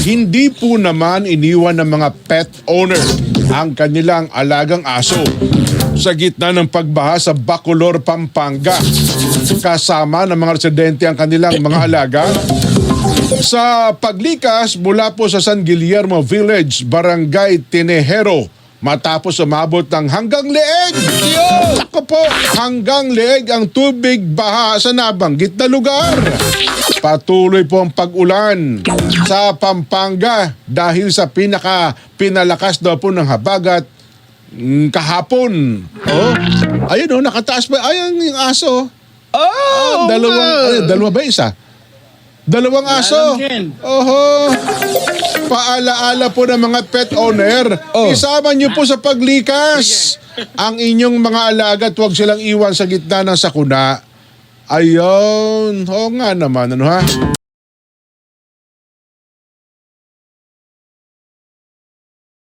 Hindi po naman iniwan ng mga pet owner ang kanilang alagang aso sa gitna ng pagbaha sa Bacolor, Pampanga. Kasama ng mga residente ang kanilang mga alaga sa paglikas mula po sa San Guillermo Village, Barangay Tinejero, matapos umabot ng hanggang leeg. Ako po, hanggang leeg ang tubig baha sa nabanggit na lugar. Patuloy po ang pag-ulan sa Pampanga dahil sa pinalakas daw po ng habagat kahapon. Oh, ayun nakataas pa. Ayun yung aso. Dalawa ba isa? Dalawang aso. Oho. Paalaala po ng mga pet owner. Isama niyo po sa paglikas ang inyong mga alaga at huwag silang iwan sa gitna ng sakuna. Ayun. Oo nga naman. Ano ha?